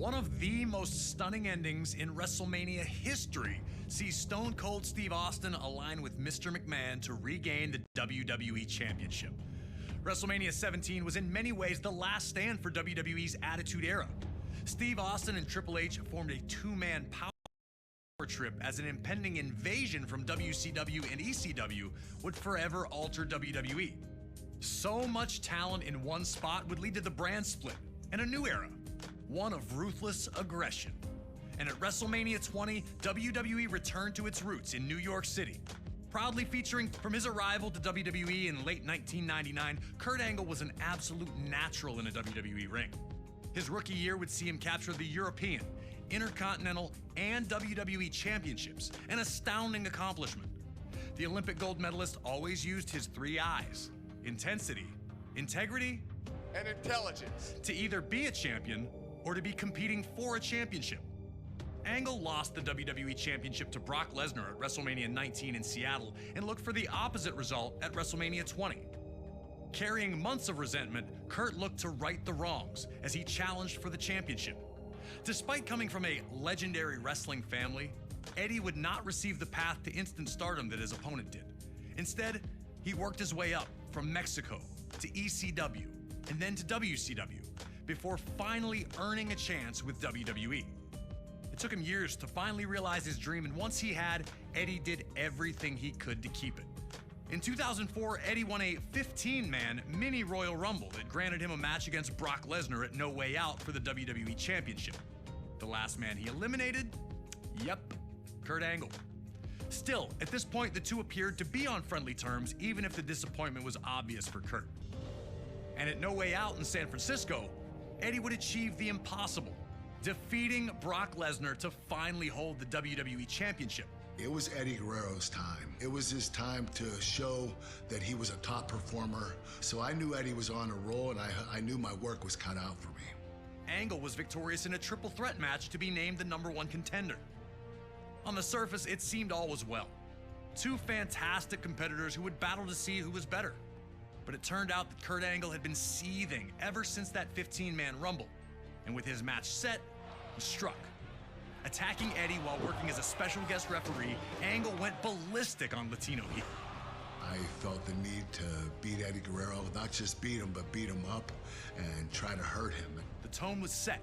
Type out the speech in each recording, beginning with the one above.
One of the most stunning endings in WrestleMania history sees Stone Cold Steve Austin align with Mr. McMahon to regain the WWE Championship. WrestleMania 17 was in many ways the last stand for WWE's Attitude Era. Steve Austin and Triple H formed a two-man power trip as an impending invasion from WCW and ECW would forever alter WWE. So much talent in one spot would lead to the brand split and a new era, one of ruthless aggression. And at WrestleMania 20, WWE returned to its roots in New York City. Proudly featuring from his arrival to WWE in late 1999, Kurt Angle was an absolute natural in a WWE ring. His rookie year would see him capture the European, Intercontinental, and WWE Championships, an astounding accomplishment. The Olympic gold medalist always used his three I's: intensity, integrity, and intelligence, to either be a champion or to be competing for a championship. Angle lost the WWE Championship to Brock Lesnar at WrestleMania 19 in Seattle and looked for the opposite result at WrestleMania 20. Carrying months of resentment, Kurt looked to right the wrongs as he challenged for the championship. Despite coming from a legendary wrestling family, Eddie would not receive the path to instant stardom that his opponent did. Instead, he worked his way up from Mexico to ECW and then to WCW before finally earning a chance with WWE. It took him years to finally realize his dream, and once he had, Eddie did everything he could to keep it. In 2004, Eddie won a 15-man mini Royal Rumble that granted him a match against Brock Lesnar at No Way Out for the WWE Championship. The last man he eliminated? Yep, Kurt Angle. Still, at this point, the two appeared to be on friendly terms, even if the disappointment was obvious for Kurt. And at No Way Out in San Francisco, Eddie would achieve the impossible, defeating Brock Lesnar to finally hold the WWE Championship. It was Eddie Guerrero's time. It was his time to show that he was a top performer. So I knew Eddie was on a roll, and I knew my work was cut out for me. Angle was victorious in a triple threat match to be named the #1 contender. On the surface, it seemed all was well. Two fantastic competitors who would battle to see who was better. But it turned out that Kurt Angle had been seething ever since that 15-man Rumble. And with his match set, he struck. Attacking Eddie while working as a special guest referee, Angle went ballistic on Latino heel. I felt the need to beat Eddie Guerrero, not just beat him, but beat him up and try to hurt him. The tone was set.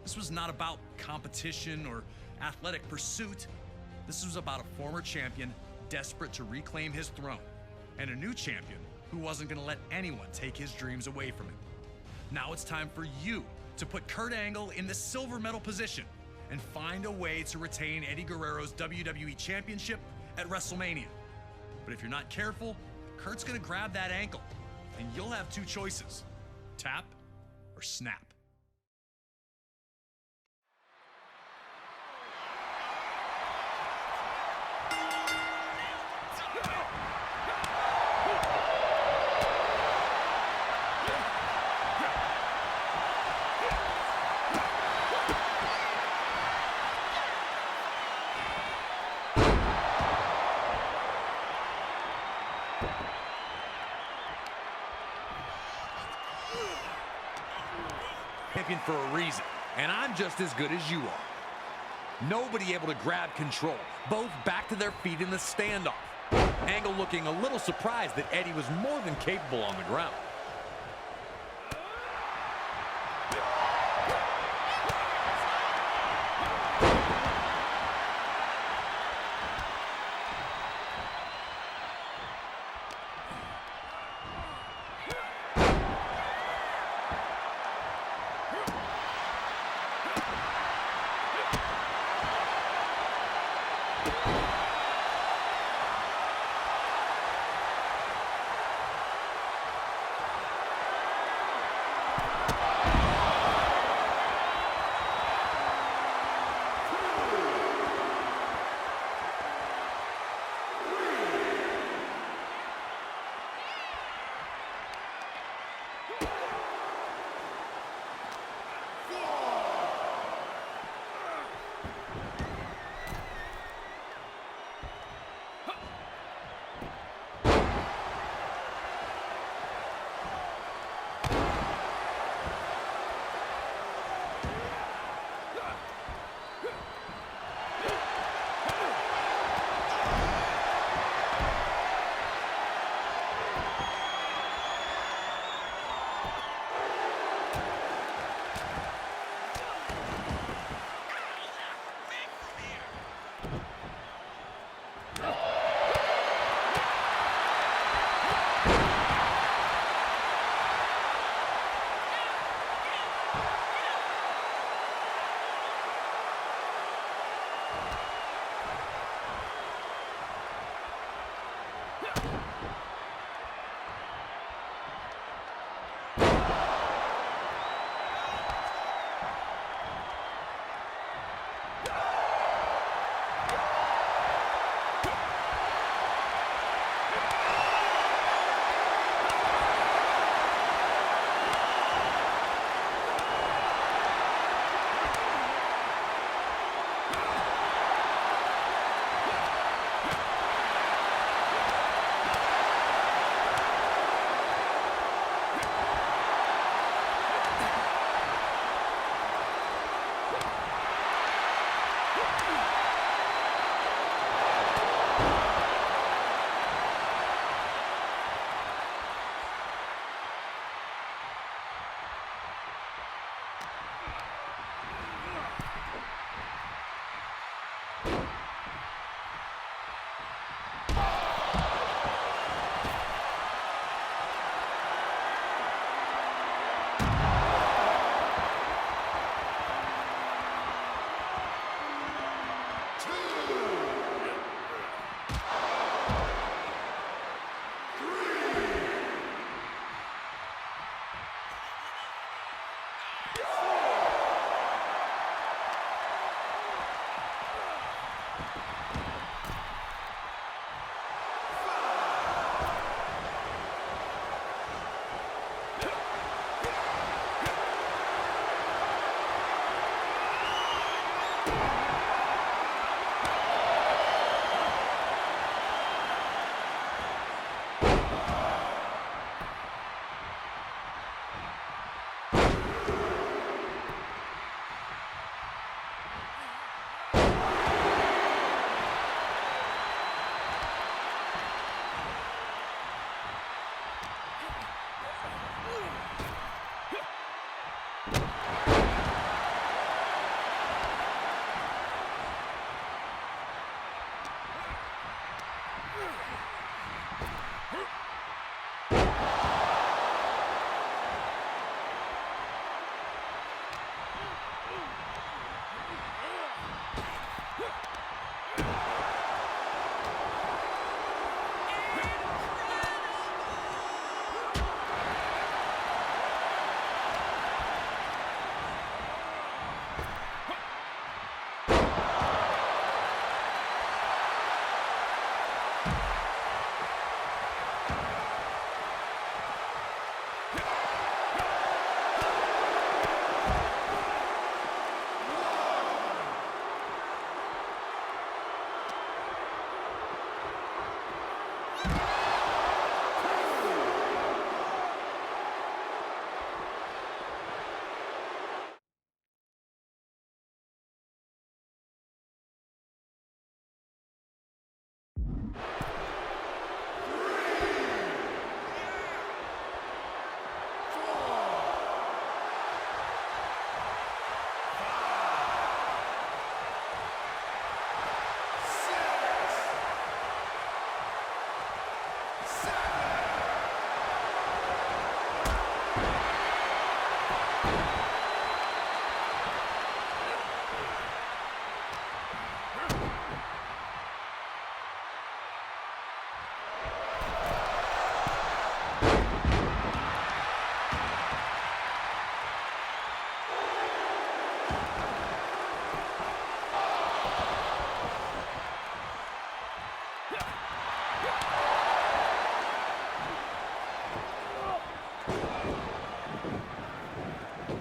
This was not about competition or athletic pursuit. This was about a former champion desperate to reclaim his throne, and a new champion who wasn't going to let anyone take his dreams away from him. Now it's time for you to put Kurt Angle in the silver medal position and find a way to retain Eddie Guerrero's WWE Championship at WrestleMania. But if you're not careful, Kurt's gonna grab that ankle, and you'll have two choices: tap or snap. Champion for a reason, and I'm just as good as you are. Nobody able to grab control, both back to their feet in the standoff. Angle looking a little surprised that Eddie was more than capable on the ground.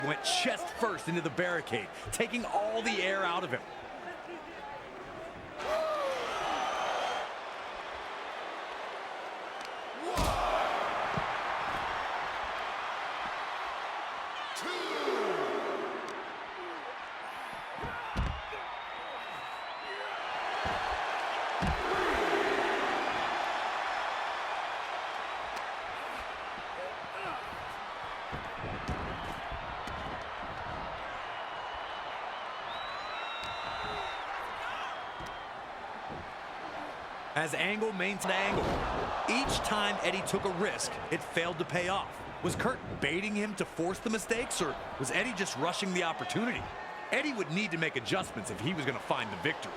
Went chest first into the barricade, taking all the air out of him. As Angle maintained Angle. Each time Eddie took a risk, it failed to pay off. Was Kurt baiting him to force the mistakes, or was Eddie just rushing the opportunity? Eddie would need to make adjustments if he was going to find the victory.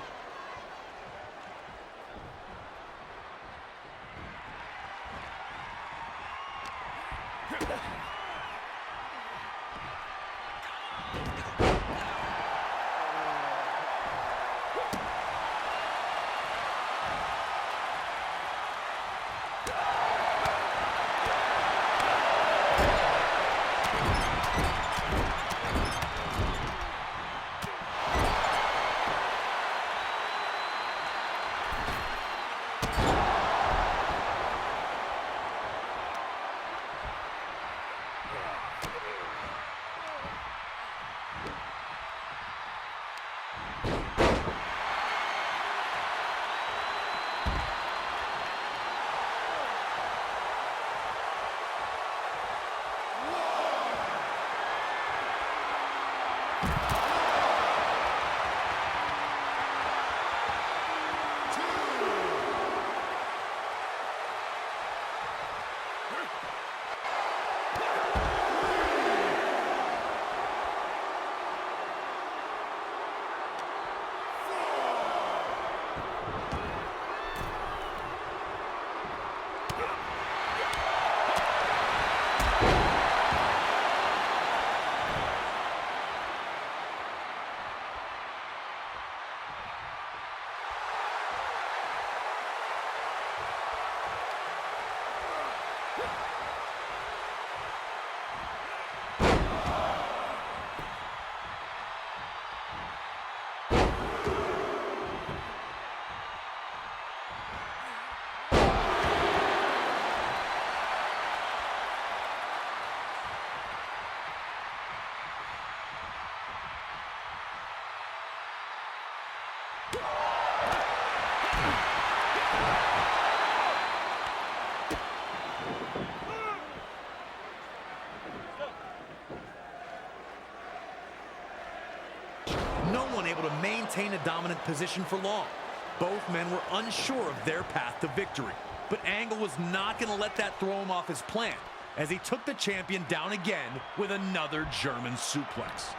No one able to maintain a dominant position for long. Both men were unsure of their path to victory. But Angle was not going to let that throw him off his plan, as he took the champion down again with another German suplex.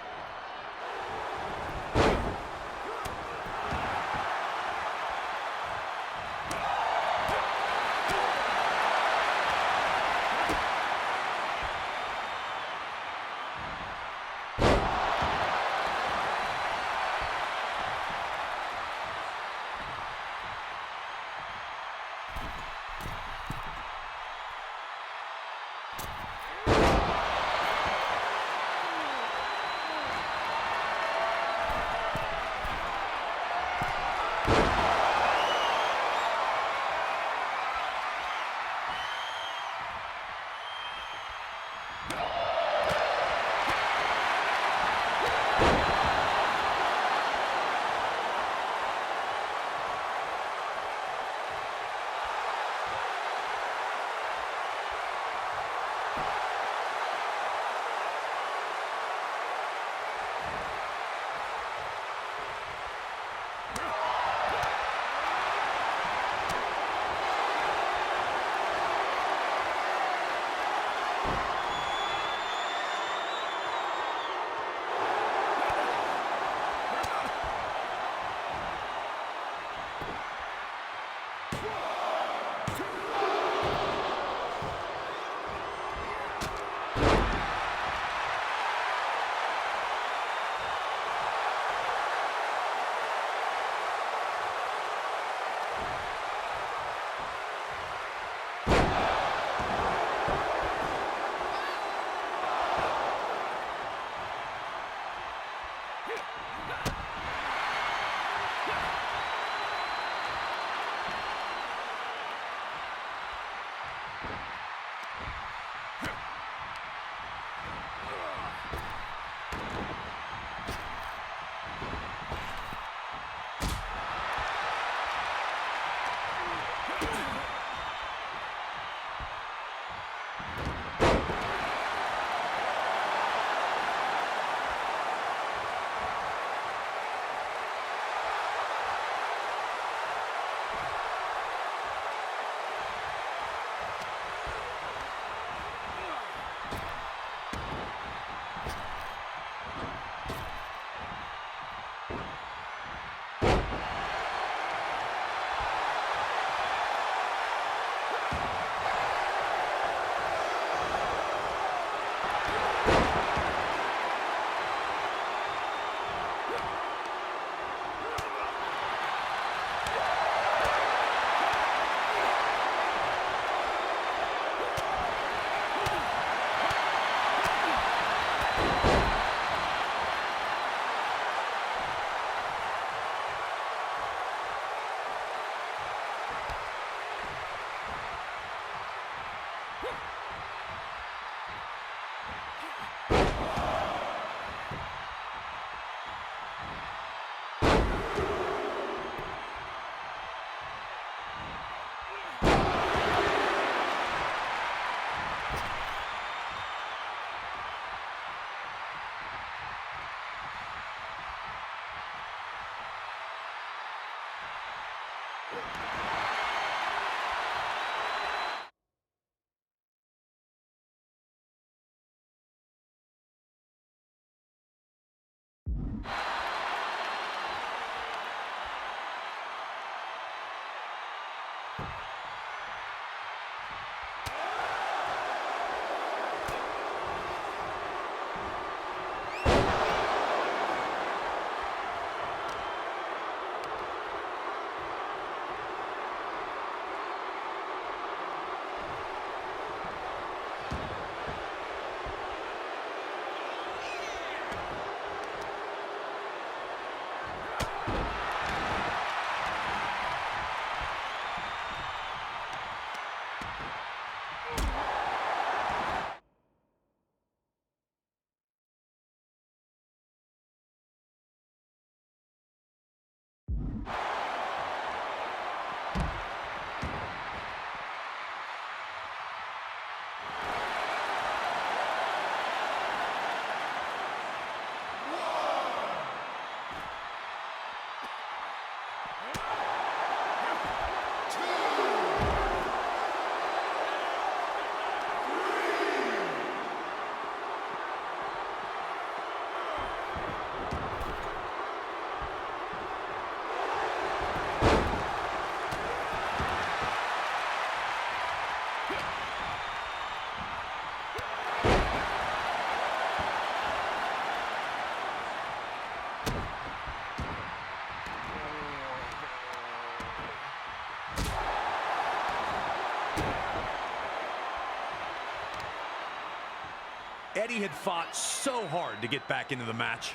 Eddie had fought so hard to get back into the match.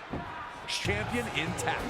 Champion intact.